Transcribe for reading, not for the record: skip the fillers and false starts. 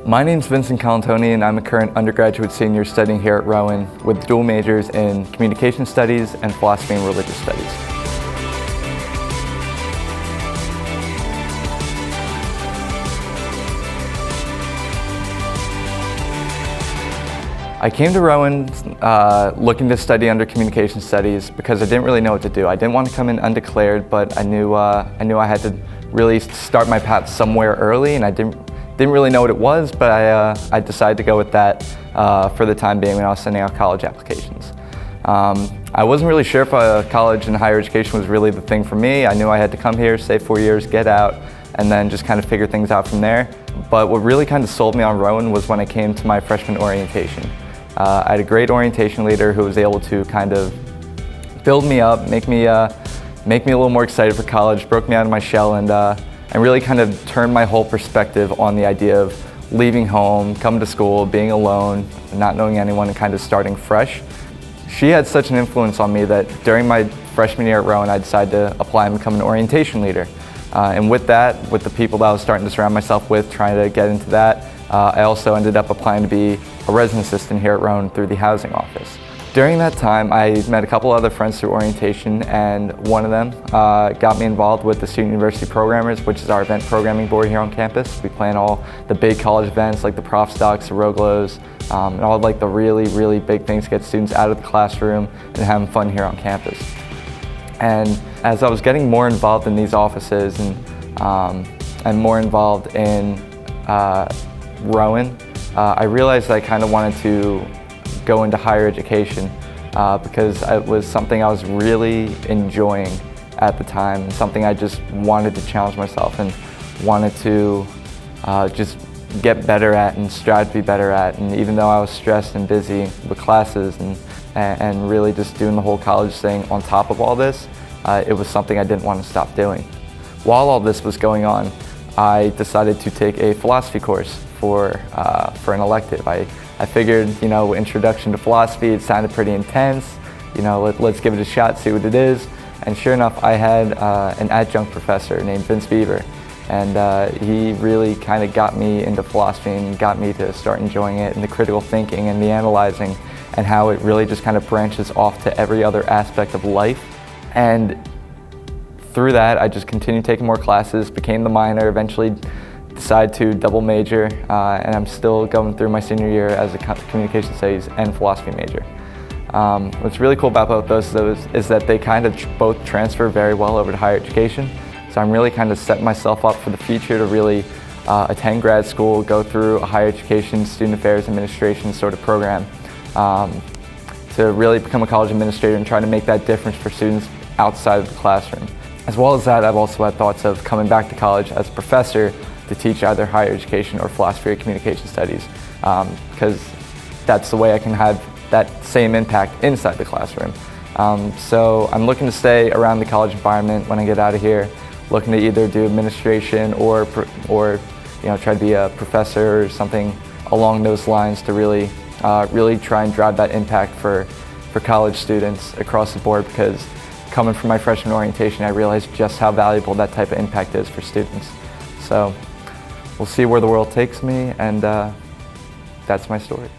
My name's Vincent Colantuoni and I'm a current undergraduate senior studying here at Rowan with dual majors in communication studies and philosophy and religious studies. I came to Rowan looking to study under communication studies because I didn't really know what to do. I didn't want to come in undeclared, but I knew I had to really start my path somewhere early, and I didn't really know what it was, but I decided to go with that for the time being when I was sending out college applications. I wasn't really sure if college and higher education was really the thing for me. I knew I had to come here, stay 4 years, get out, and then just kind of figure things out from there. But what really kind of sold me on Rowan was when I came to my freshman orientation. I had a great orientation leader who was able to kind of build me up, make me a little more excited for college, broke me out of my shell, and really kind of turned my whole perspective on the idea of leaving home, coming to school, being alone, not knowing anyone, and kind of starting fresh. She had such an influence on me that during my freshman year at Rowan, I decided to apply and become an orientation leader. And with that, with the people that I was starting to surround myself with, trying to get into that, I also ended up applying to be a resident assistant here at Rowan through the housing office. During that time, I met a couple other friends through orientation, and one of them got me involved with the Student University Programmers, which is our event programming board here on campus. We plan all the big college events like the Prof Docs, the Roglos, and all like the really big things to get students out of the classroom and having fun here on campus. And as I was getting more involved in these offices and more involved in Rowan, I realized I kind of wanted to go into higher education because it was something I was really enjoying at the time, something I just wanted to challenge myself and wanted to just get better at and strive to be better at. And even though I was stressed and busy with classes and really just doing the whole college thing on top of all this, it was something I didn't want to stop doing. While all this was going on, I decided to take a philosophy course for an elective. I figured, introduction to philosophy, it sounded pretty intense. Let's give it a shot, see what it is. And sure enough, I had an adjunct professor named Vince Beaver, and he really kind of got me into philosophy and got me to start enjoying it, and the critical thinking and the analyzing, and how it really just kind of branches off to every other aspect of life. And through that, I just continued taking more classes, became the minor, eventually decided to double major, and I'm still going through my senior year as a communication studies and philosophy major. What's really cool about both those is that they kind of both transfer very well over to higher education. So I'm really kind of setting myself up for the future to really attend grad school, go through a higher education, student affairs administration sort of program, to really become a college administrator and try to make that difference for students outside of the classroom. As well as that, I've also had thoughts of coming back to college as a professor to teach either higher education or philosophy or communication studies, because that's the way I can have that same impact inside the classroom. So I'm looking to stay around the college environment when I get out of here, looking to either do administration or try to be a professor or something along those lines to really try and drive that impact for college students across the board, because coming from my freshman orientation, I realized just how valuable that type of impact is for students. So we'll see where the world takes me, and that's my story.